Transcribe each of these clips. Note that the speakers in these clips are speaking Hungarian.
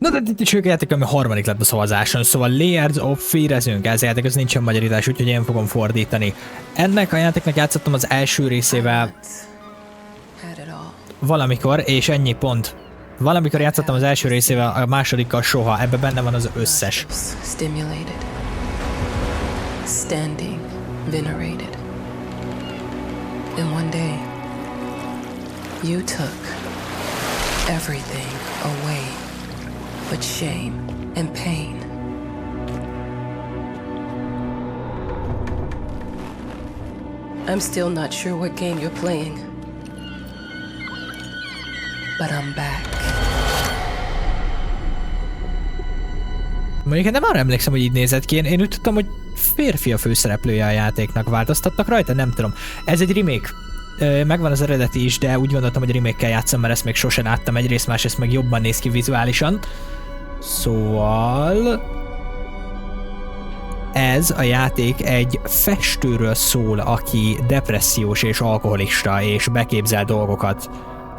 Na de itt is ők játék, ami harmadik lett a szavazáson, szóval Layers of Fear-ezünk, ez játék, az nincsen magyarítás, úgyhogy én fogom fordítani. Ennek a játéknak játszottam az első részével valamikor, és ennyi pont. Valamikor játszottam az első részével, a másodikkal soha, ebben benne van az összes. Stimulated. Standing, venerated. And one day, you took everything away but shame and pain. I'm still not sure what game you're playing, but I'm back. Mondjuk én nem arra emlékszem, hogy így nézett ki. Én úgy tudtam, hogy férfi a főszereplője a játéknak. Változtattak rajta? Nem tudom. Ez egy remake. Megvan az eredeti is, de úgy gondoltam, hogy remake-kel játszom, mert ezt még sose láttam. Egyrészt, másrészt meg jobban néz ki vizuálisan. Szóval... ez a játék egy festőről szól, aki depressziós és alkoholista, és beképzel dolgokat.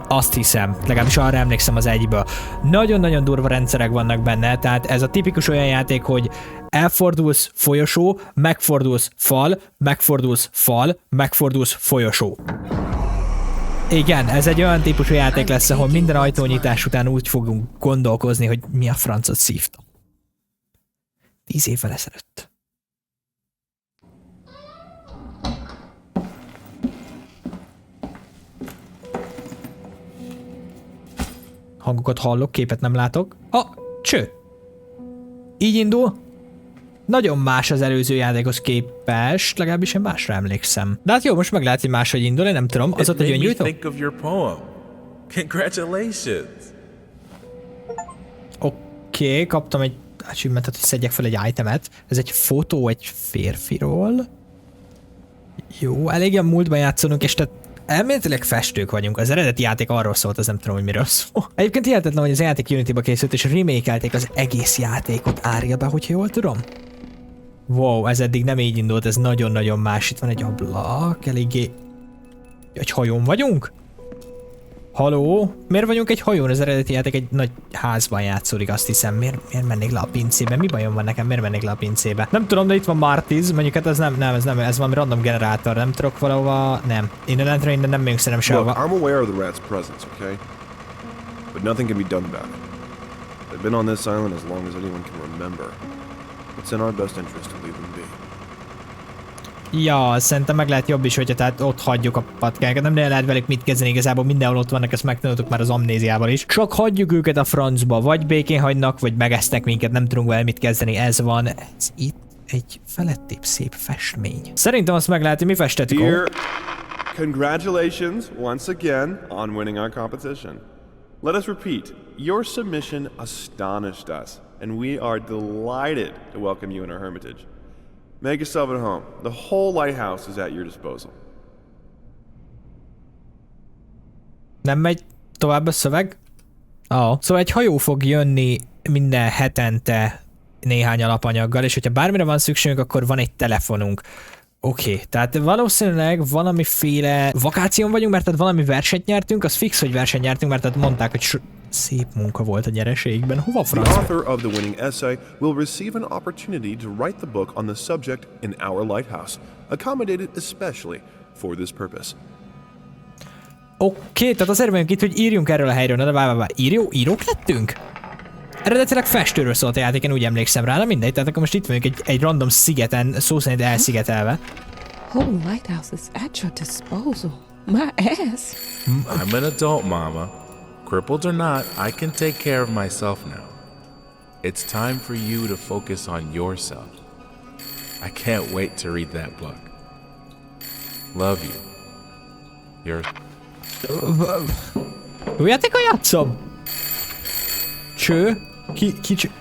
Azt hiszem, legalábbis arra emlékszem az egyből. Nagyon-nagyon durva rendszerek vannak benne, tehát ez a tipikus olyan játék, hogy elfordulsz folyosó, megfordulsz fal, megfordulsz fal, megfordulsz folyosó. Igen, ez egy olyan típusú játék lesz, ahol minden ajtónyitás után úgy fogunk gondolkozni, hogy mi a francot szívtam. 10 évvel ezelőtt. Hangokat hallok, képet nem látok. Cső! Így indul. Nagyon más az előző játékhoz képest, legalábbis én másra emlékszem. De hát jó, most meg lehet, hogy máshogy indul, én nem tudom. Az ott egy öngyújtó? Oké, kaptam egy achievementet, hogy szedjek fel egy itemet. Ez egy fotó egy férfiról. Jó, elég a múltban játszanunk, és tehát elméletileg festők vagyunk. Az eredeti játék arról szólt, az nem tudom, hogy miről szól. Egyébként hihetetlen, hogy az játék Unity-ba készült, és remake-elték az egész játékot, árja be, hogyha jól tudom. Wow, ez eddig nem így indult, ez nagyon-nagyon más. Itt van egy ablak, eléggé... Egy hajón vagyunk? Haló? Miért vagyunk egy hajón? Az eredeti játék egy nagy házban játszódik, azt hiszem. Miért mennék le a pincébe? Mi bajom van nekem? Miért mennék le a pincébe? Nem tudom, de itt van Martiz, mondjuk hát ez ez valami random generátor. Nem tudok valahova... Nem. Innen nem megyünk szerintem sehova. I'm aware of the rat's presence, okay? But nothing can be done about it. They've been on this island as long as anyone can remember. It's in our best interest to leave them be. Ja, szerintem meg lehet jobb is, hogyha tehát ott hagyjuk a patkákat. Nem lehet velük mit kezdeni, igazából mindenhol ott vannak, ezt megtanultuk már az amnéziával is. Csak hagyjuk őket a francba, vagy békén hagynak, vagy megesznek minket, nem tudunk vele mit kezdeni, ez van. Ez itt egy felettébb szép festmény. Szerintem azt meg lehet, hogy mi festettük. Dear, congratulations once again on winning our competition. Let us repeat, your submission astonished us, and we are delighted to welcome you in our hermitage. Make yourself at home. The whole lighthouse is at your disposal. Nem megy tovább a szöveg? Szóval egy hajó fog jönni minden hetente néhány alapanyaggal, és hogyha bármire van szükségünk, akkor van egy telefonunk. Oké, tehát valószínűleg valamiféle vakáción vagyunk, mert tehát valami versenyt nyertünk, az fix, hogy versenyt nyertünk, mert tehát mondták, hogy szép munka volt a nyereségben. Hova franc? The author of the winning essay will receive an opportunity to write the book on the subject in our lighthouse, accommodated especially for this purpose. Oké, tehát azért vagyunk itt, hogy írjunk erről a helyről. Na de írók lettünk? Eredetileg festőről szólt a játék, én úgy emlékszem rá, na mindegy, tehát akkor most itt vagyunk egy random szigeten, szó szerint elszigetelve. Whole lighthouse is at your disposal. My ass. I'm an adult, Mama. Crippled or not, I can take care of myself now. It's time for you to focus on yourself. I can't wait to read that book. Love you. You're... Jó játékkal játszom? Cső?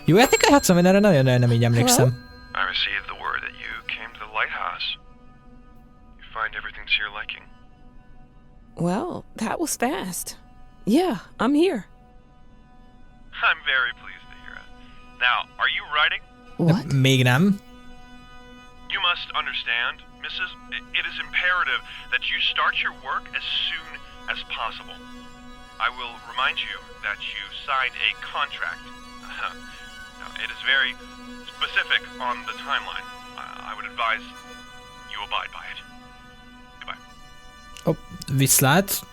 Jó játékkal játszom? Én erre nagyon-nagyon nem így emlékszem. I received the word that you came to the lighthouse. You find everything to your liking. Well, that was fast. Yeah, I'm here. I'm very pleased to hear it. Now, are you writing? What? Még nem. You must understand, Mrs. It is imperative that you start your work as soon as possible. I will remind you that you signed a contract. No, it is very specific on the timeline. I would advise you abide by it. Goodbye. Oh, viszlát.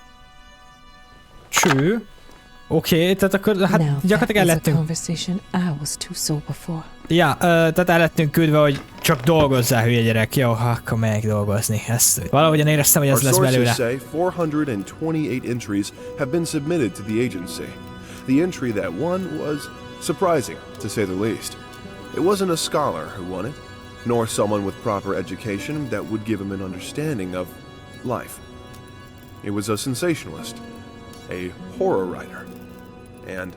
Cső. Oké, tehát akkor hát gyakorlatilag el lettünk. Ja, tehát el lettünk küldve, hogy csak dolgozzál, hülye gyerek. Jó, akkor megyek dolgozni. Ezt valahogyan éreztem, hogy ez lesz belőle. Our sources say 428 entries have been submitted to the agency. The entry that won was surprising, to say the least. It wasn't a scholar who won it, nor someone with proper education that would give him an understanding of life. It was a sensationalist, a horror writer, and...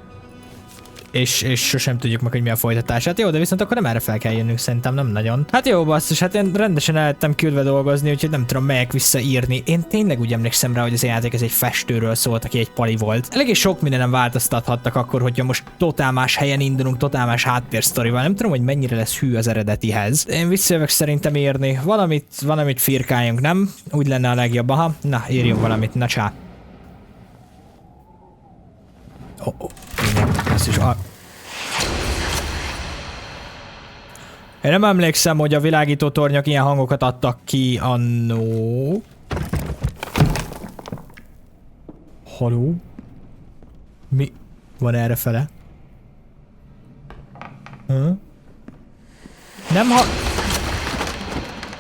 És sosem tudjuk meg, hogy mi a folytatás. Hát jó, de viszont akkor nem erre fel kell jönnünk, szerintem nem nagyon. Hát jó, basszus, hát én rendesen el lettem küldve dolgozni, úgyhogy nem tudom melyek visszaírni. Én tényleg úgy emlékszem rá, hogy az játék ez egy festőről szólt, aki egy pali volt. Eléggé sok mindenem változtathattak akkor, hogyha most totál más helyen indulunk, totál más háttérsztorival. Nem tudom, hogy mennyire lesz hű az eredetihez. Én visszajövök szerintem írni. Valamit firkáljunk, nem? Úgy lenne a legjobb. Aha, na, írjunk valamit, na csá. Én nem emlékszem, hogy a világító tornyok ilyen hangokat adtak ki annó. Haló? Mi van errefele? Nem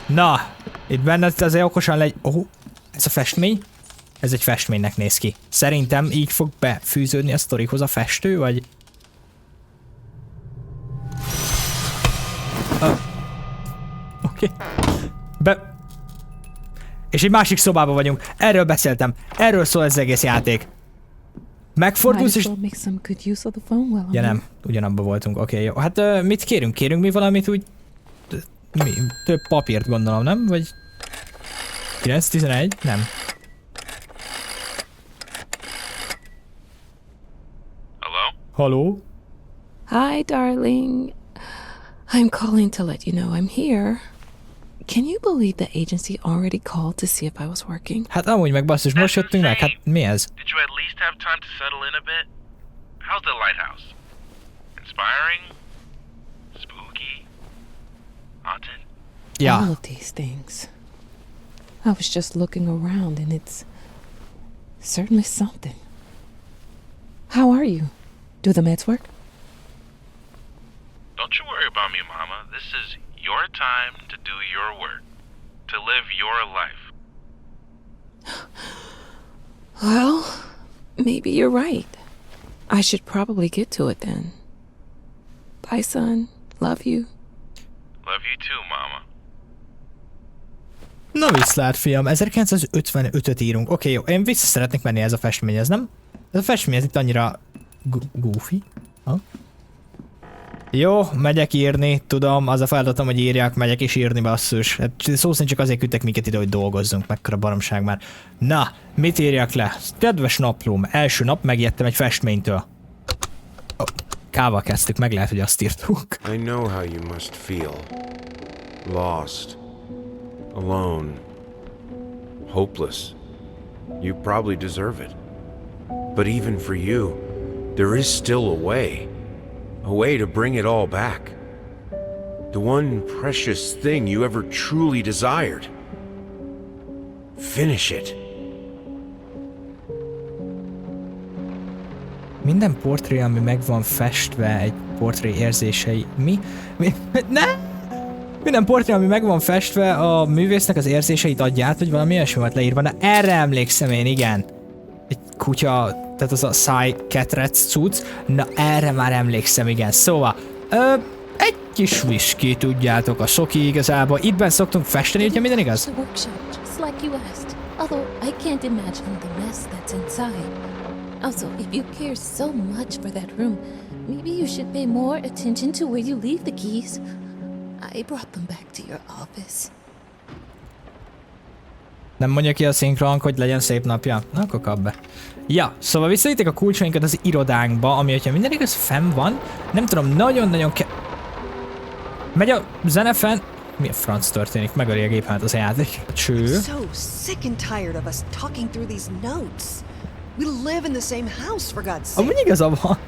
Na, itt benne azért okosan legy... Ez a festmény? Ez egy festménynek néz ki. Szerintem így fog befűződni a sztorihoz a festő, vagy... Oké. És egy másik szobában vagyunk. Erről beszéltem. Erről szól ez az egész játék. Megfordulsz és... Ja nem, ugyanabban voltunk. Oké, jó. Hát mit kérünk? Kérünk mi valamit úgy... Mi? Több papírt gondolom, nem? Vagy... 9-11? Nem. Hello? Hi, darling. I'm calling to let you know I'm here. Can you believe the agency already called to see if I was working? Hát amúgy meg basszus, most jöttünk meg, hát mi ez? Did you at least have time to settle in a bit? How's the lighthouse? Inspiring? Spooky? Haunted? Yeah. All of these things. I was just looking around and it's certainly something. How are you? Do the meds work? Don't you worry about me, Mama. This is your time to do your work. To live your life. Well, maybe you're right. I should probably get to it then. Bye, son. Love you. Love you too, Mama. Na viszlát, fiam. 1955-öt írunk. Oké, jó. Én vissza szeretnék menni ez a festményhez, nem? Ez a festmény ez itt annyira... goofy? Ha? Jó, megyek írni, tudom, az a feladatom, hogy írjak, megyek is írni, basszus. Hát, szó szerint csak azért küldtek minket ide, hogy dolgozzunk, mekkora baromság már. Na, mit írjak le? Kedves naplóm, első nap megijedtem egy festménytől. Kával kezdtük, meg lehet, hogy azt írtuk. I know how you must feel. Lost. Alone. Hopeless. You probably deserve it. But even for you, there is still a way to bring it all back. The one precious thing you ever truly desired. Finish it. Minden portré, ami meg van festve, egy portré érzései... Mi? Ne! Minden portré, ami meg van festve, a művésznek az érzéseit adja át, hogy valami olyasmi volt leírva. Na erre emlékszem én, igen. Egy kutya, tehát az a szájketrec cucc. Na erre már emlékszem, igen. Szóval, egy kis whisky, tudjátok, a szoki igazából. Ittben szoktunk festeni, hogyha minden igaz? Also, if you care so much for that room, maybe you should pay more attention to where you leave the keys. I brought them back to your office. Nem mondja ki a szinkron, hogy legyen szép napja? Na, akkor kap be. Ja, szóval visszaítek a kulcsainkat az irodánkba, ami, hogyha minden igaz fenn van, nem tudom, nagyon-nagyon megy a zene fenn. Mi a franc történik? Megöli a gépemet az játék. Cső. So sick and tired of us talking through these notes. We live in the same house, for God's sake. Amúgy igaza van.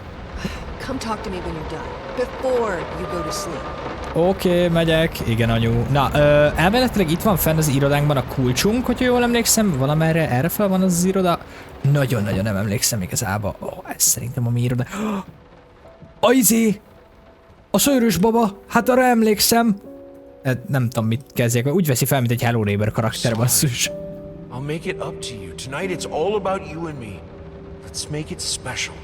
come talk to me when you're done, before you go to sleep. Oké, megyek. Igen, anyu. Na, elméletileg itt van fenn az irodánkban a kulcsunk, hogyha jól emlékszem, valamerre erre fel van az iroda. Nagyon-nagyon nem emlékszem igazából. Ez szerintem a mi iroda. A szőrös baba! Hát arra emlékszem! Nem tudom, mit kezdjek. Úgy veszi fel, mint egy Hello Neighbor karakter, basszus. I'll make it up to you. Tonight it's all about you and me. Let's make it special.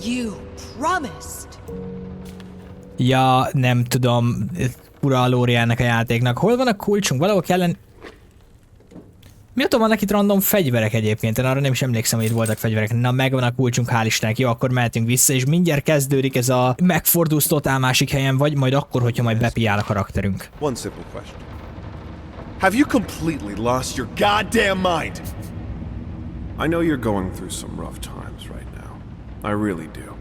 You promised. Ja, nem tudom. Ura a lória ennek a játéknak. Hol van a kulcsunk? Valahol kellene... Mióta vannak itt random fegyverek egyébként? Én arra nem is emlékszem, hogy itt voltak fegyverek. Na, megvan a kulcsunk, hál' Istennek. Jó, akkor mehetünk vissza, és mindjárt kezdődik ez a megfordulsz totál másik helyen, vagy majd akkor, hogyha majd bepiál a karakterünk. One simple question. Have you completely lost your goddamn mind? I know you're going through some rough times right now. I really do.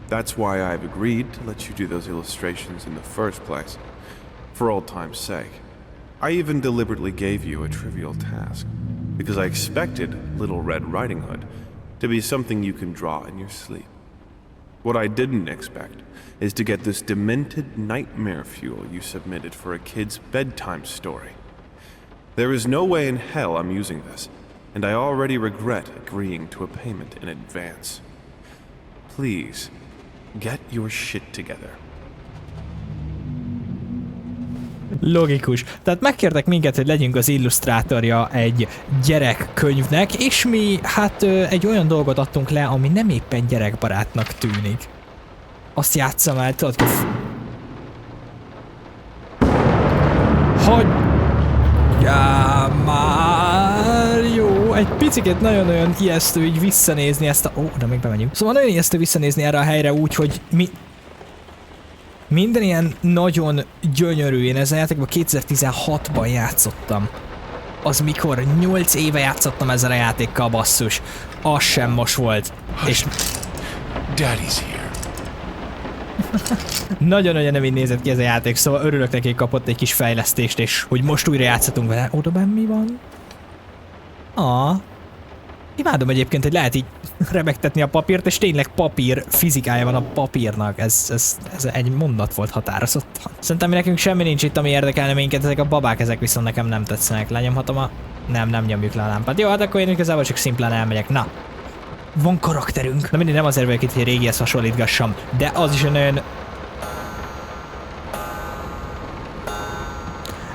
That's why I've agreed to let you do those illustrations in the first place. For old time's sake. I even deliberately gave you a trivial task, because I expected Little Red Riding Hood to be something you can draw in your sleep. What I didn't expect is to get this demented nightmare fuel you submitted for a kid's bedtime story. There is no way in hell I'm using this, and I already regret agreeing to a payment in advance. Please, get your shit together. Logikus. Tehát megkértek minket, hogy legyünk az illusztrátorja egy gyerekkönyvnek, és mi hát egy olyan dolgot adtunk le, ami nem éppen gyerekbarátnak tűnik. Azt játsszam el, tudod, hagyjál már, jó, egy picit nagyon-nagyon ijesztő így visszanézni ezt a... Ó, de még bemegyünk. Szóval nagyon ijesztő visszanézni erre a helyre úgy, hogy minden ilyen nagyon gyönyörű. Én ezzel játékban 2016-ban játszottam. Az mikor 8 éve játszottam ezzel a játékkal, basszus. Az sem most volt. És... Daddy's here. Nagyon-nagyon nem így nézett ki ez a játék, szóval örülök neki, hogy kapott egy kis fejlesztést, és hogy most újra játszhatunk vele. Oda benn mi van? Imádom egyébként, hogy lehet így rebegtetni a papírt, és tényleg papír fizikája van a papírnak. Ez egy mondat volt határozottan. Szerintem nekünk semmi nincs itt, ami érdekelne minket, ezek a babák, ezek viszont nekem nem tetszenek. Lenyomhatom a... Nem nyomjuk le a lámpát. Jó, hát akkor én igazából csak szimplán elmegyek. Na, van karakterünk. Na mindig nem azért vagyok itt, hogy régihez hasonlítgassam, de az is olyan...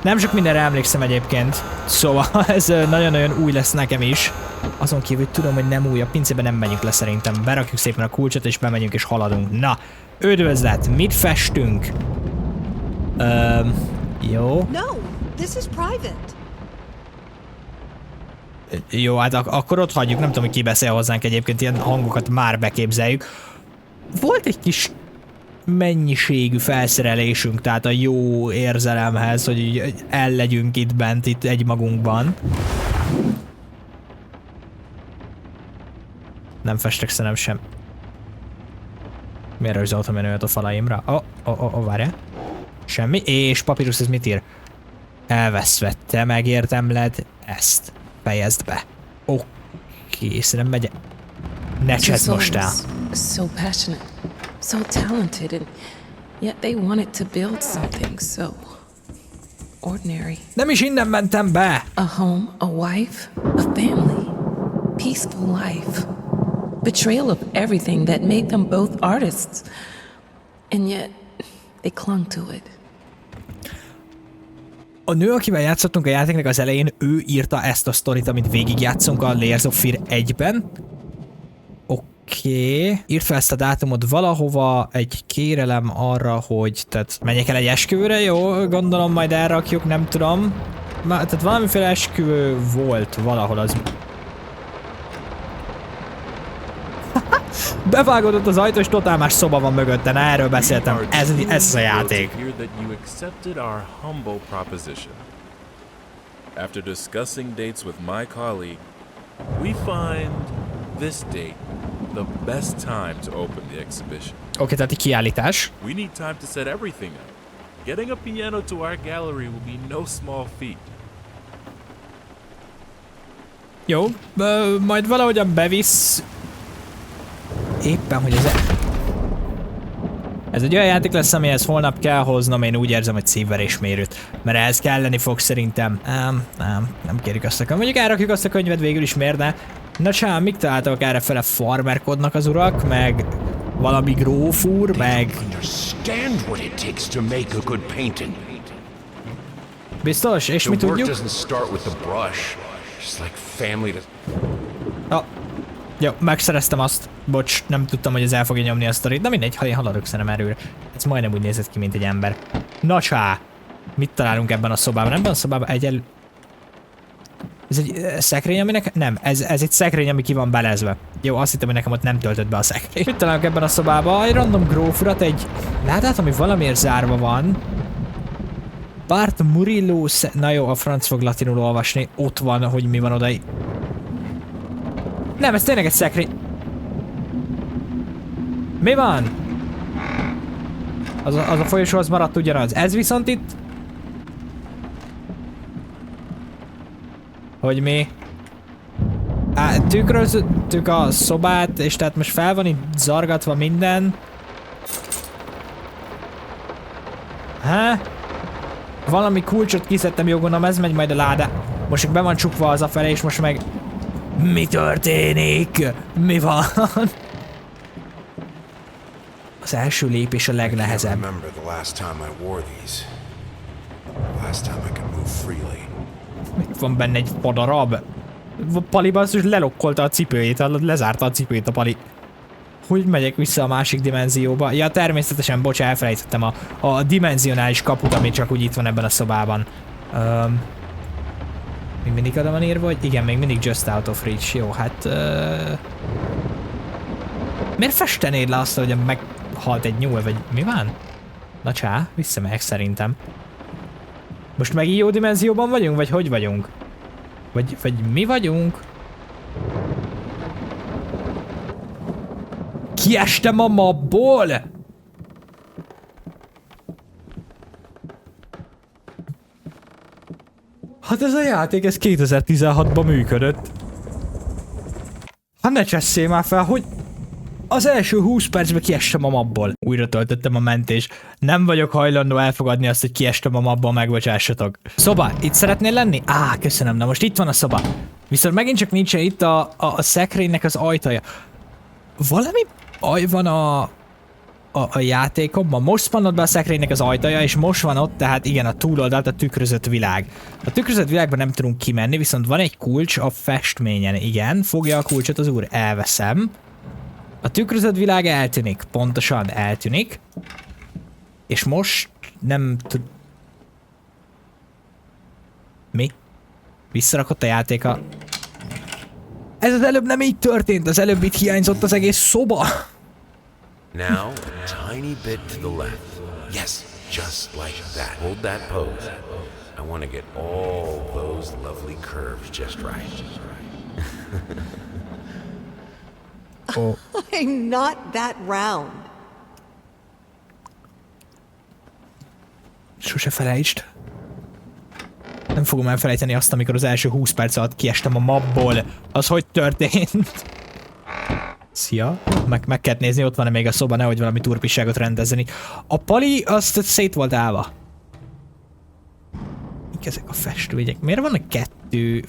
Nem sok mindenre emlékszem egyébként, szóval ez nagyon-nagyon új lesz nekem is. Azon kívül, hogy tudom, hogy nem új, a pincében nem megyünk le szerintem. Berakjuk szépen a kulcsot, és bemegyünk és haladunk. Na, üdvözlet, mit festünk? Jó. No, this is private. Jó, hát akkor ott hagyjuk, nem tudom, hogy ki beszél hozzánk egyébként, ilyen hangokat már beképzeljük. Volt egy kis mennyiségű felszerelésünk, tehát a jó érzelemhez, hogy el legyünk itt bent, itt egymagunkban. Nem festek szerintem sem. Miért rajzoltam én olyat a falaimra? Várjál. Semmi. És papírus, ez mit ír? Elveszvette, megértemled ezt. Fejezd be. Oké, szerintem megy. Ne csedd most el. So passionate, so talented, and yet they wanted to build something so ordinary. Nem is innen mentem be. A home, a wife, a family, peaceful life. Betrayal of everything that made them both artists, and yet they clung to it. A nő, akivel játszottunk a játéknak az elején, ő írta ezt a sztorit, amit végigjátszunk a Layers of Fear 1-ben. Oké. Írt fel ezt a dátumot valahova, egy kérelem arra, hogy tehát menjek el egy esküvőre, jó? Gondolom majd elrakjuk, nem tudom. Tehát valamiféle esküvő volt valahol az... Bevágódott az ajtó, és totál más szoba van mögötte, na erről beszéltem. Ez a játék. After discussing dates with my colleague, we find this date the best time to open the exhibition. Oké, tehát egy kiállítás. We need time to set everything up. Getting a piano to our gallery will be no small feat. Jó, majd valahogyan bevisz... Éppen, hogy ez... Ez egy olyan játék lesz, amihez holnap kell hoznom, én úgy érzem, hogy szívverésmérőt. Mert ehhez kelleni fog szerintem. Nem kérjük azt a könyvet. Mondjuk elrakjuk azt a könyvet végül is, miért ne? Na csám, mik találtak errefele? Farmerkodnak az urak, meg valami grófúr, meg... Biztos? És mi tudjuk? Jó, megszereztem azt. Bocs, nem tudtam, hogy ez el fogja nyomni a sztorit. De mindegy, ha én haladok szerintem erről. Ez majdnem úgy nézett ki, mint egy ember. Na csá! Mit találunk ebben a szobában? Ebben a szobában Ez egy szekrény, aminek... Nem, ez egy szekrény, ami ki van belezve. Jó, azt hittem, hogy nekem ott nem töltött be a szekrény. Mit találunk ebben a szobában? Egy random grófurat, egy... Látod, ami valamiért zárva van. Bart Murillo... Na jó, a franc fog latinul olvasni. Ott van, hogy mi van oda. Nem, ez tényleg egy szekrény. Mi van? Az a folyosó az maradt ugyanaz. Ez viszont itt... Hogy mi? Tükröztük a szobát, és tehát most fel van itt zargatva minden. Valami kulcsot kiszedtem, jó gondolom, ez megy majd a láda. Most be van csukva az afelé, és most meg... Mi történik? Mi van? Az első lépés a legnehezebb. Mit van benne egy padarab? Pali basszus lelokkolta a cipőjét, lezárta a cipőjét a Pali. Hogy megyek vissza a másik dimenzióba? Ja, természetesen, bocs, elfelejtettem a dimenzionális kaput, ami csak úgy itt van ebben a szobában. Még mindig oda van írva, hogy igen, még mindig just out of reach. Jó, hát... Miért festenéd le azt, hogy meghalt egy nyúl, vagy mi van? Na csá, visszamegyek szerintem. Most megint jó dimenzióban vagyunk, vagy hogy vagyunk? Vagy mi vagyunk? Kiestem a mapból? Hát ez a játék, ez 2016-ban működött. Hát ne csesszél már fel, hogy az első 20 percben kiestem a mapból. Újra töltöttem a mentést. Nem vagyok hajlandó elfogadni azt, hogy kiestem a mapból, megbocsássatok. Szoba, itt szeretnél lenni? Köszönöm, na most itt van a szoba. Viszont megint csak nincsen itt a szekrénynek az ajtaja. Valami baj van a játékomban. Most spannod be a szekrénynek az ajtaja, és most van ott, tehát igen, a túloldalt, a tükrözött világ. A tükrözött világban nem tudunk kimenni, viszont van egy kulcs a festményen, igen. Fogja a kulcsot az úr, elveszem. A tükrözött világ eltűnik, pontosan eltűnik. És most nem tud... Mi? Visszarakott a játéka. Ez az előbb nem így történt, az előbb itt hiányzott az egész szoba. Now, a tiny bit to the left. Yes, just like that. Hold that pose. I want to get all those lovely curves just right. Oh. I'm not that round. Sose felejtsd. Nem fogom elfelejteni azt, amikor az első 20 perc alatt kiestem a mapból. Az hogy történt? Szia. Meg kellett nézni, ott van-e még a szoba, nehogy valami turpisságot rendezni. A Pali azt szét volt állva. Mik ezek a festőjegyek? Miért vannak 2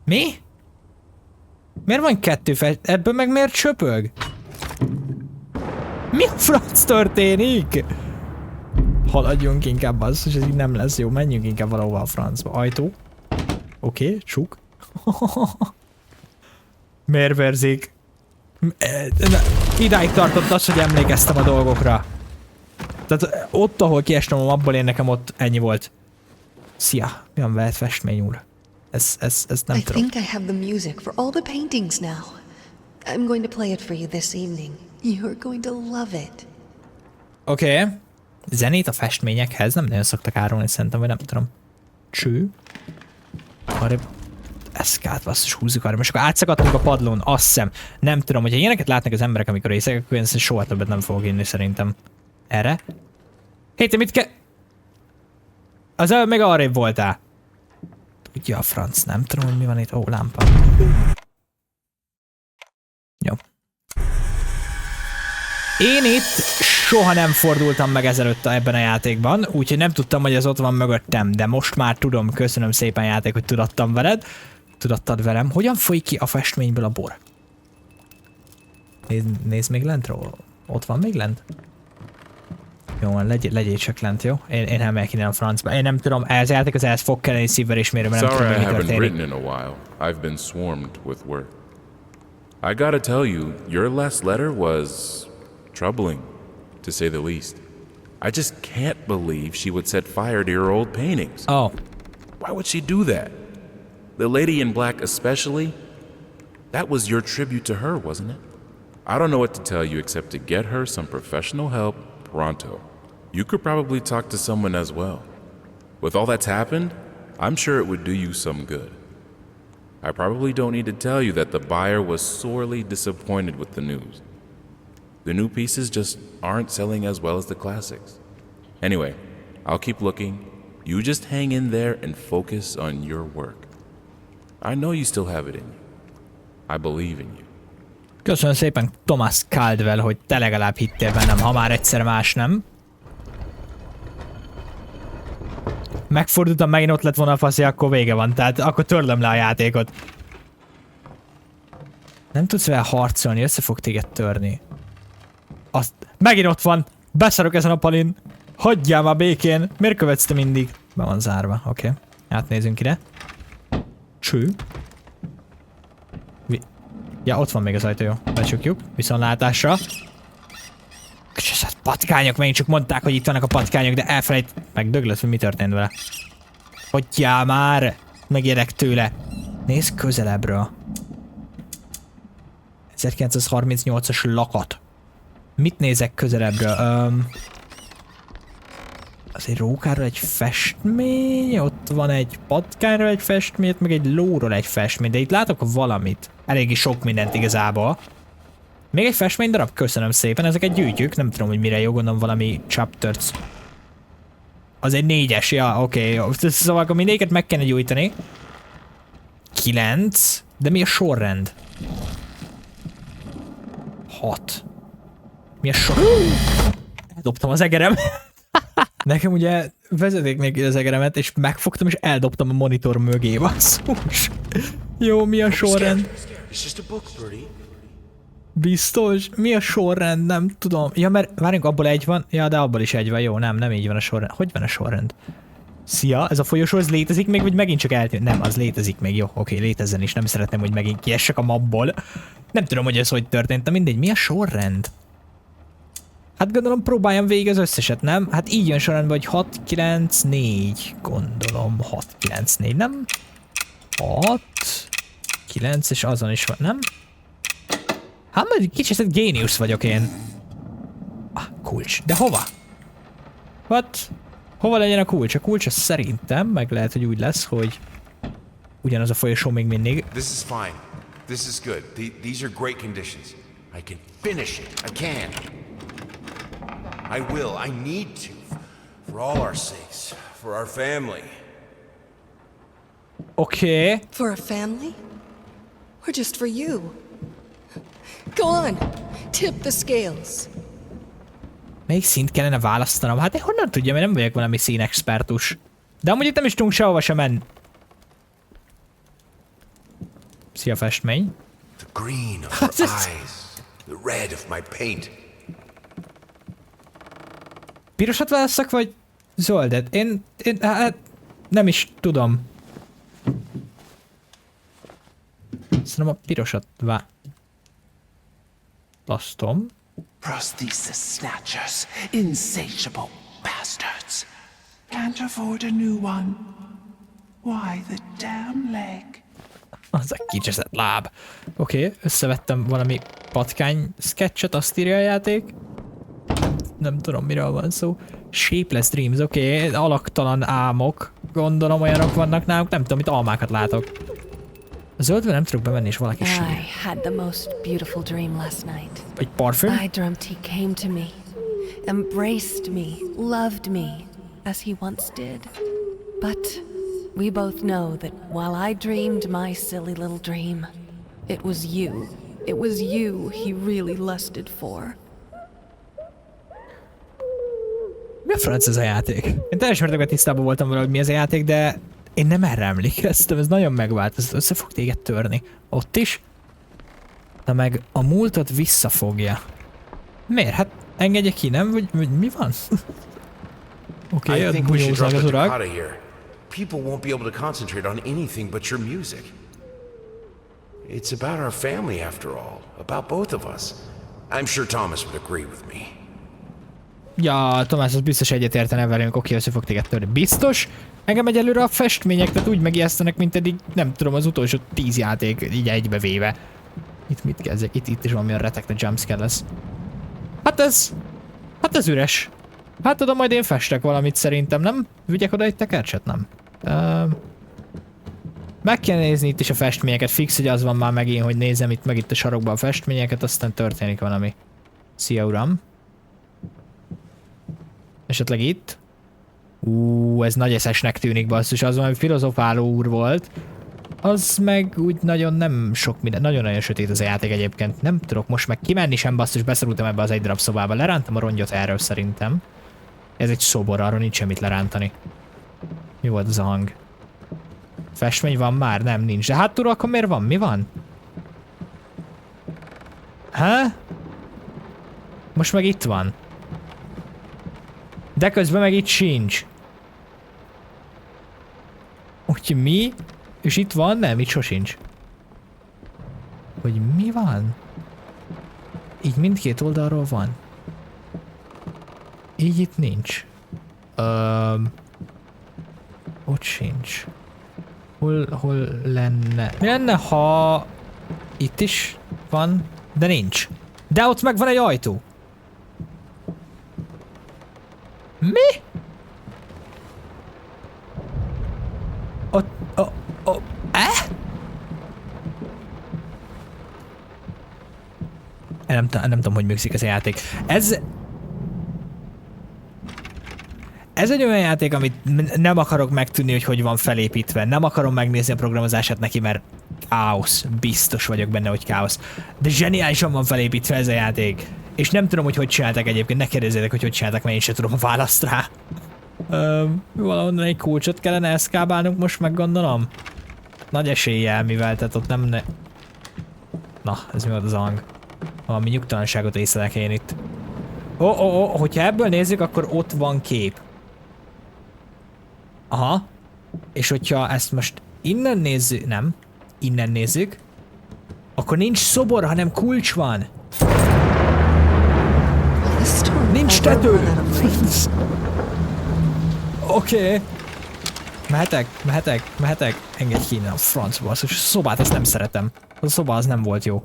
Mi? Miért van 2 Ebből meg miért csöpög? Mi a franc történik? Haladjunk inkább az, hogy ez így nem lesz jó. Menjünk inkább valahova a francba. Ajtó. Oké, csuk. Miért verzik? Idáig tartott az, hogy emlékeztem a dolgokra. Tehát ott, ahol kiestem a mapból, én nekem ott ennyi volt. Szia, mi van veled, festmény úr? Ez nem tudom. I think I have the music for all the paintings now. I'm going to play it for you this evening. You're going to love it. Oké. Zenét a festményekhez nem nagyon szoktak árulni, szerintem, vagy nem tudom. Cső. Arra eszkát, basszus, húzzuk arra. Most akkor átszakadtunk a padlón, azt hiszem. Nem tudom, hogyha ilyeneket látnak az emberek, amikor éjszak, akkor én soha többet nem fogok inni, szerintem. Erre? Hé, te mit kell... Az előbb még arrébb voltál. Tudja a franc, nem tudom, hogy mi van itt. Ó, lámpa. Jó. Én itt soha nem fordultam meg ezelőtt ebben a játékban, úgyhogy nem tudtam, hogy ez ott van mögöttem, de most már tudom, köszönöm szépen játék, hogy tudattad velem. Hogyan folyik ki a festményből a bor? Nézd még lentről. Ott van még lent? Jó, legyél csak lent, jó? Én elmegyek innen a francba. Én nem tudom, ez játék az ehhez fog kelleni szívverésmérő, mert nem tudom, Sorry I mi haven't történik. written in a while. I've been swarmed with work. I gotta tell you, your last letter was troubling, to say the least. I just can't believe she would set fire to your old paintings. Oh. Why would she do that? The lady in black especially? That was your tribute to her, wasn't it? I don't know what to tell you except to get her some professional help pronto. You could probably talk to someone as well. With all that's happened, I'm sure it would do you some good. I probably don't need to tell you that the buyer was sorely disappointed with the news. The new pieces just aren't selling as well as the classics. Anyway, I'll keep looking. You just hang in there and focus on your work. I know you still have it in you. I believe in you. Köszönöm szépen Thomas Caldwell, hogy te legalább hittél bennem, ha már egyszer más nem. Megfordultam, megint ott lett volna a faszi, akkor vége van, tehát akkor törlöm le a játékot. Nem tudsz vele harcolni, össze fog téged törni. Azt... Megint ott van! Beszarok ezen a palin! Hagyjál már békén! Miért követsz te mindig? Be van zárva, oké. Átnézünk ide. Cső. Ja, ott van még az ajtó, jó. Becsukjuk. Viszontlátásra. Köszönöm, patkányok, megint csak mondták, hogy itt vannak a patkányok, de elfelejt... Megdöglött, hogy mi történt vele. Hagyjál már! Megijedek tőle. Nézd közelebbről. 1938-as lakat. Mit nézek közelebbről? Az egy rókáról egy festmény, ott van egy patkányról egy festmény, meg egy lóról egy festmény, de itt látok valamit. Eléggé sok mindent igazából. Még egy festmény darab? Köszönöm szépen, ezeket gyűjtjük, nem tudom, hogy mire jó, gondolom valami chapters. Az egy 4-es, ja, oké. Szóval akkor mindegyiket meg kellene gyújtani. 9, de mi a sorrend? 6. Mi a sorrend? Eldobtam az egerem. Nekem ugye vezeték még az egeremet, és megfogtam, és eldobtam a monitor mögé, basszus. Jó, mi a sorrend? Biztos? Mi a sorrend? Nem tudom. Ja, mert várjunk, abból egy van. Ja, de abból is egy van. Jó, nem így van a sorrend. Hogy van a sorrend? Szia, ez a folyosó, ez létezik még, vagy megint csak eltűnt? Nem, az létezik még. Jó, oké, létezzen is. Nem szeretném, hogy megint kiessek a mapból. Nem tudom, hogy ez hogy történt. De mindegy, mi a sorrend? Hát gondolom próbáljam végig az összeset, nem? Hát így jön sorrendben, hogy 6, 9, 4. Gondolom 6, 9, 4, nem? 6, 9, és azon is van, nem? Hát majd kicsit géniusz vagyok én. Ah, kulcs. De hova? What? Hova legyen a kulcs? A kulcs az szerintem, meg lehet, hogy úgy lesz, hogy ugyanaz a folyosó még mindig. This is fine. This is good. These are great conditions. I can finish it. I can. I will. I need to. For all our sakes. For our family. Okay. For a family? Or just for you? Go on. Tip the scales. Melyik színt kellene választanom? Hát én honnan tudjam, én nem vagyok valami színexpertus. De amúgy itt nem is tudunk sehova sem menni. Szia festmény. The green of her eyes. The red of my paint. Pirosat válasszak, vagy zöldet? Én hát nem is tudom. Szerintem a pirosat választom. Prosthesis snatchers, insatiable bastards. Can't afford a new one. Why the damn leg? Az a kicseszett láb. Oké, összevettem valami patkány sketchet, azt írja a játék. Nem tudom, miről van szó. Shapeless dreams, oké, alaktalan álmok. Gondolom olyanok vannak náluk, nem tudom, itt almákat látok. A zöldbe nem tudok bemenni, és valaki sír. I had the most beautiful dream last night. Egy parfüm? I dreamt he came to me, embraced me, loved me, as he once did. But we both know that while I dreamed my silly little dream, it was you. It was you he really lusted for. a franc ez a játék? Én teljesen mértékben tisztában voltam vele, hogy mi ez a játék, de én nem erre emlékeztem, ez nagyon megvált, ez össze fog téged törni. Ott is, de meg a múltat visszafogja. Miért? Hát engedje ki, nem? Vagy mi van? Oké, bunyóznak az urak. People won't be able to concentrate on anything but your music. It's about our family after all, about both of us. I'm sure Thomas would agree with me. Ja, Tomás, az biztos egyetértene velünk, oké, össze fog téged törni. Biztos? Engem egyelőre a festmények, tehát úgy megijesztenek, mint eddig, nem tudom, az utolsó 10 játék így egybevéve. Itt mit kezdjek? Itt is valamilyen retekne jumpscare lesz. Hát ez üres. Hát tudom, majd én festek valamit szerintem, nem? Vigyek oda egy tekercset, nem? Meg kell nézni itt is a festményeket, fix, hogy az van már megint, hogy nézem itt meg itt a sarokban a festményeket, aztán történik valami. Szia, uram. Esetleg itt? Ez nagy eszesnek tűnik, basszus, az valami filozofáló úr volt. Az meg úgy nagyon nem sok minden, nagyon-nagyon sötét az a játék egyébként. Nem tudok most meg kimenni sem, basszus, beszorultam ebbe az egy darab szobába. Lerántam a rongyot erről szerintem. Ez egy szobor, arról nincs semmit lerántani. Mi volt az a hang? Festmény van már? Nem, nincs. De hátulról akkor miért van? Mi van? Most meg itt van. De közben meg itt sincs. Úgyhogy mi? És itt van? Nem, itt sosincs. Hogy mi van? Így mindkét oldalról van. Így itt nincs. Ott sincs. Hol lenne? Mi lenne, ha itt is van, de nincs. De ott meg van egy ajtó. Mi? Nem tudom, hogy működik ez a játék. Ez egy olyan játék, amit nem akarok megtudni, hogy van felépítve. Nem akarom megnézni a programozását neki, mert káosz. Biztos vagyok benne, hogy káosz. De zseniálisan van felépítve ez a játék. És nem tudom, hogy csinálták egyébként. Ne kérdezzétek, hogy csinálták, mert én sem tudom a választ rá. Valahonnan egy kulcsot kellene eszkábálnunk most, meg gondolom. Nagy eséllyel, mivel tehát ott nem... Na, ez mi volt az a hang? Valami nyugtalanságot észlelek én itt. Hogyha ebből nézzük, akkor ott van kép. Aha. És hogyha ezt most innen nézzük... Nem. Innen nézzük. Akkor nincs szobor, hanem kulcs van. Nincs tető. Oké. Mehetek. Engedj ki innen a francba. A szobát azt nem szeretem. A szoba az nem volt jó.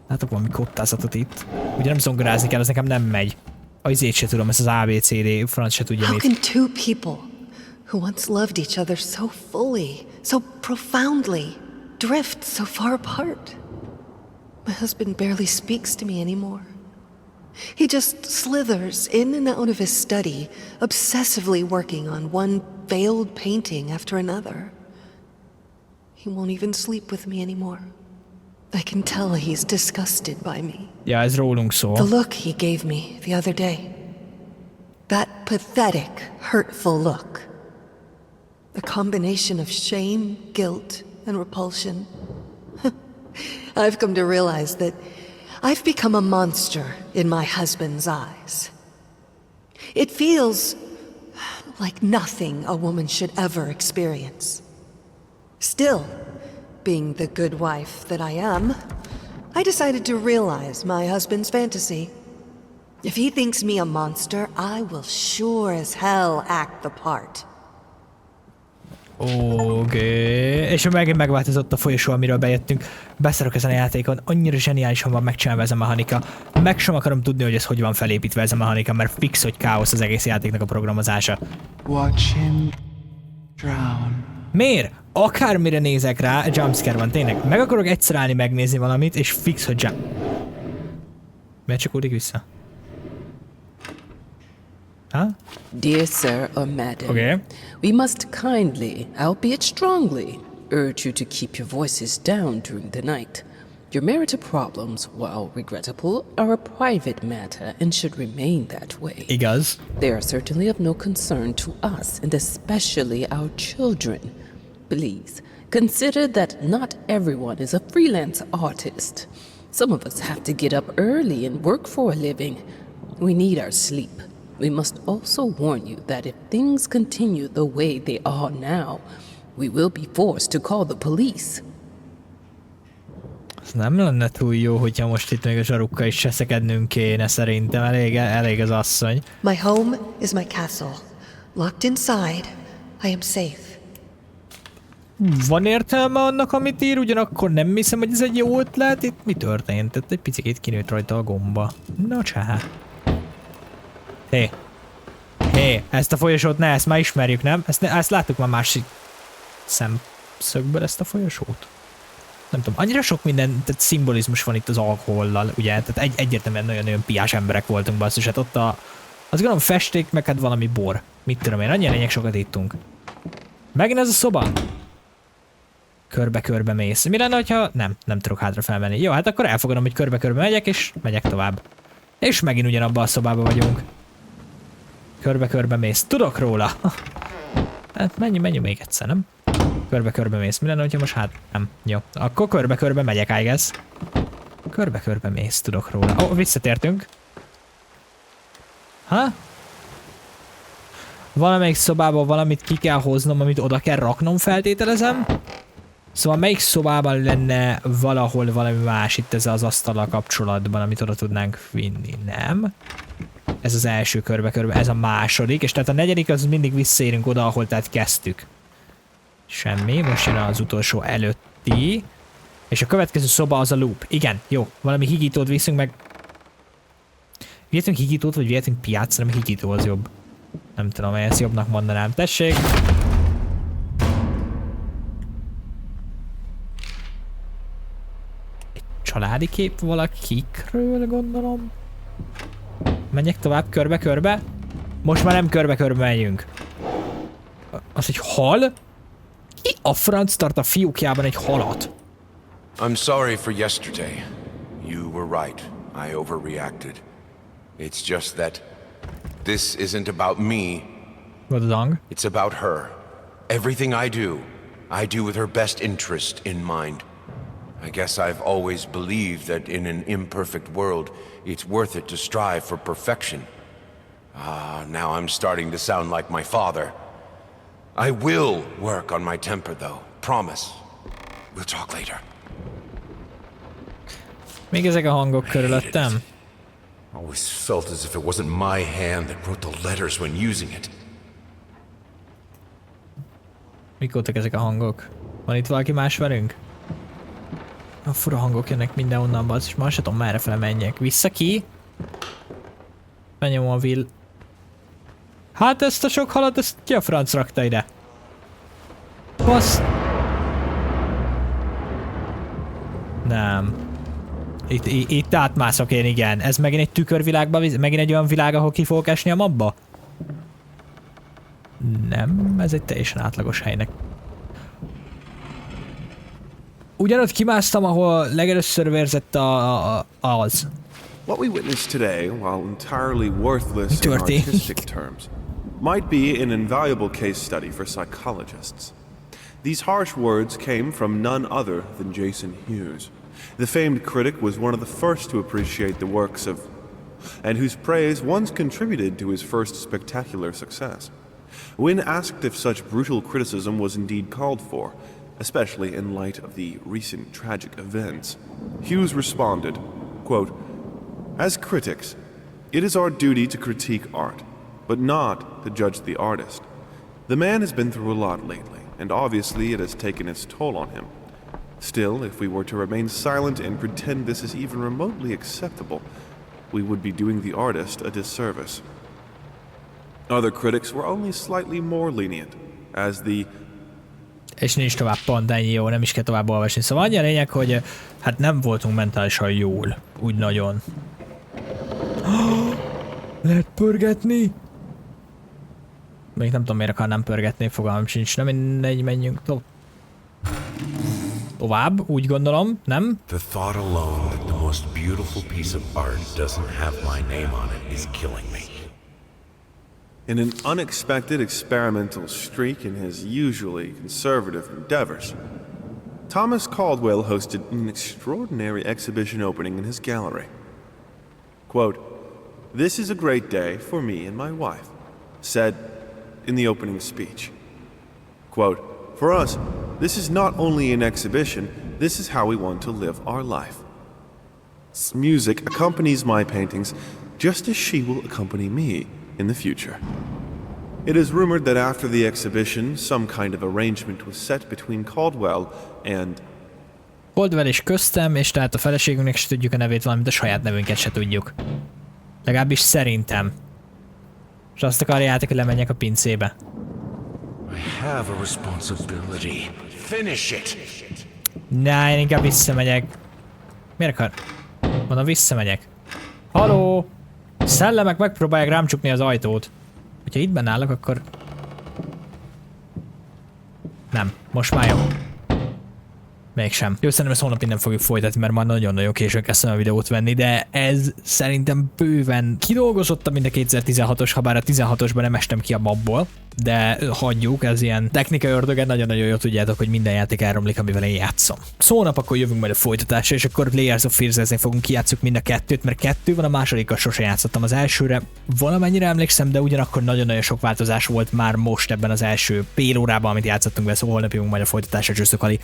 Látok valami kottázatot itt. Ugye nem zongorázni kell, az nekem nem megy. Azért se tudom, ezt az ABCD, franc se tudja mit. How can two people who once loved each other so fully, so profoundly, drift so far apart? My husband barely speaks to me anymore. He just slithers in and out of his study, obsessively working on one failed painting after another. He won't even sleep with me anymore. I can tell he's disgusted by me. Ja, ez rólunk szól. The look he gave me the other day. That pathetic, hurtful look. A combination of shame, guilt, and repulsion. I've come to realize that I've become a monster in my husband's eyes. It feels like nothing a woman should ever experience. Still, being the good wife that I am, I decided to realize my husband's fantasy. If he thinks me a monster, I will sure as hell act the part. Oké. És megint megváltozott a folyosó, amiről bejöttünk. Beszarok ezen a játékon, annyira zseniálisan van megcsinálva ez a mechanika. Meg sem akarom tudni, hogy ez hogy van felépítve ez a mechanika, mert fix, hogy káosz az egész játéknak a programozása. Watch him drown. Miért? Akármire nézek rá, jumpscare van, tényleg. Meg akarok egyszer állni megnézni valamit, és fix, hogy jump. Miért csak úrik vissza? Huh? Dear sir or madam, we must kindly, albeit strongly, urge you to keep your voices down during the night. Your marital problems, while regrettable, are a private matter and should remain that way. Igaz. They are certainly of no concern to us, and especially our children. Please, consider that not everyone is a freelance artist. Some of us have to get up early and work for a living. We need our sleep. We must also warn you that if things continue the way they are now, we will be forced to call the police. Ez nem lenne túl jó, hogyha most itt még a zsarukkal is cseszekednünk kéne, szerintem elég az asszony. My home is my castle. Locked inside, I am safe. Van értelme annak, amit ír, ugyanakkor nem hiszem, hogy ez egy jó ötlet. Itt mi történt? Itt egy picit kinőtt rajta a gomba. Na csá. Hé, ezt a folyosót ezt már ismerjük, nem? Ezt láttuk már másik szemszögből, ezt a folyosót. Nem tudom, annyira sok minden, tehát szimbolizmus van itt az alkohollal, ugye? Tehát egyértelműen nagyon-nagyon piás emberek voltunk, basszus, hát ott azt gondolom festék, meg hát valami bor. Mit tudom én, annyira lényeg sokat ittunk. Megint ez a szoba? Körbe-körbe mész. Mi lenne, hogyha nem tudok hátra felmenni. Jó, hát akkor elfogadom, hogy körbe-körbe megyek, és megyek tovább. És megint ugyanabban a szobában vagyunk. Körbe-körbe mész. Tudok róla. Hát menjünk még egyszer, nem? Körbe-körbe mész. Mi lenne, hogyha most nem. Jó. Akkor körbe-körbe megyek, I guess. Körbe-körbe mész. Tudok róla. Ó, visszatértünk. Ha? Valamelyik szobában valamit ki kell hoznom, amit oda kell raknom, feltételezem. Szóval melyik szobában lenne valahol valami más itt ez az asztallal kapcsolatban, amit oda tudnánk vinni, nem? Ez az első körbe-körbe, ez a második, és tehát a negyedik az mindig visszaérünk oda, ahol tehát kezdtük. Semmi, most jön az utolsó előtti. És a következő szoba az a loop. Igen, jó, valami higítót viszünk meg. Vihetünk higítót, vagy vihetünk piát, szerintem higító az jobb. Nem tudom, ezt jobbnak mondanám. Tessék! Egy családi kép valakikről, gondolom. Menjek tovább körbe-körbe. Most már nem körbe-körbe megyünk. Az egy hal? Ki a franc tart a fiúkjában egy halat? I'm sorry for yesterday. You were right. I overreacted. It's just that this isn't about me. What a dong. It's about her. Everything I do with her best interest in mind. I guess I've always believed that in an imperfect world, it's worth it to strive for perfection. Now I'm starting to sound like my father. I will work on my temper, though. Promise. We'll talk later. Még ezek a hangok körülöttem. Always felt as if it wasn't my hand that wrote the letters when using it. Mik voltak ezek a hangok? Van itt valaki más velünk? A fura hangok jönnek mindenhonnan, és már se tudom, merre fele menjek. Vissza ki? Benyomom a Hát ezt a sok halat, ezt ki a franc rakta ide? Basz... Nem. Itt átmászok én, igen. Ez megint egy tükörvilágba, megint egy olyan világ, ahol ki fogok esni a mapba? Nem, ez egy teljesen átlagos helynek. Ugyanott kimásztam, ahol legelőször vérzett az. What we witnessed today, while entirely worthless in artistic terms, might be an invaluable case study for psychologists. These harsh words came from none other than Jason Hughes. The famed critic was one of the first to appreciate the works of, and whose praise once contributed to his first spectacular success. When asked if such brutal criticism was indeed called for, especially in light of the recent tragic events, Hughes responded, quote, "As critics, it is our duty to critique art, but not to judge the artist. The man has been through a lot lately, and obviously it has taken its toll on him. Still, if we were to remain silent and pretend this is even remotely acceptable, we would be doing the artist a disservice." Other critics were only slightly more lenient, as the... És nincs tovább pont, ennyi, jó, nem is kell tovább olvasni. Szóval annyi a lényeg, hogy hát nem voltunk mentálisan jól, úgy nagyon. Lehet pörgetni? Még nem tudom, miért akarnám pörgetni, fogalmam sincs, nem mindegy, menjünk tovább. tovább, úgy gondolom, nem? The thought alone that the most beautiful piece of art doesn't have my name on it is killing me. In an unexpected experimental streak in his usually conservative endeavors, Thomas Caldwell hosted an extraordinary exhibition opening in his gallery. Quote, "This is a great day for me and my wife," said in the opening speech. Quote, "For us, this is not only an exhibition, this is how we want to live our life. Music accompanies my paintings just as she will accompany me in the future." It is rumored that after the exhibition, some kind of arrangement was set between Caldwell and... Caldwell és köztem, és tehát a feleségünknek se tudjuk a nevét, valamint a saját nevünket se tudjuk. Legalábbis szerintem. És azt akarjátok, hogy lemenjek a pincébe. I have a responsibility. Finish it. Ne, én inkább visszamegyek. Miért akar? Mondom, visszamegyek. Haló! Szellemek megpróbálják rám csukni az ajtót. Hogyha itt benne állok, akkor... Nem, most már jó. Mégsem. Jó, szerintem ezt holnap innen fogjuk folytatni, mert már nagyon-nagyon későn kezdtem a videót venni, de ez szerintem bőven kidolgozottabb, mint a 2016-os, ha bár a 16-osban nem estem ki a mapból, de hagyjuk, ez ilyen technikai ördöge, nagyon-nagyon jól tudjátok, hogy minden játék elromlik, amivel én játszom. Szónap akkor jövünk majd a folytatásra, és akkor Layers of Fears-ezni fogunk, kijátszuk mind a kettőt, mert kettő van, a másodikkal sose játszottam az elsőre. Valamennyire emlékszem, de ugyanakkor nagyon-nagyon sok változás volt már most ebben az első fél órában, amit játszottunk be, szóval holnap jövünk majd a folytatásra, csőszök Ali.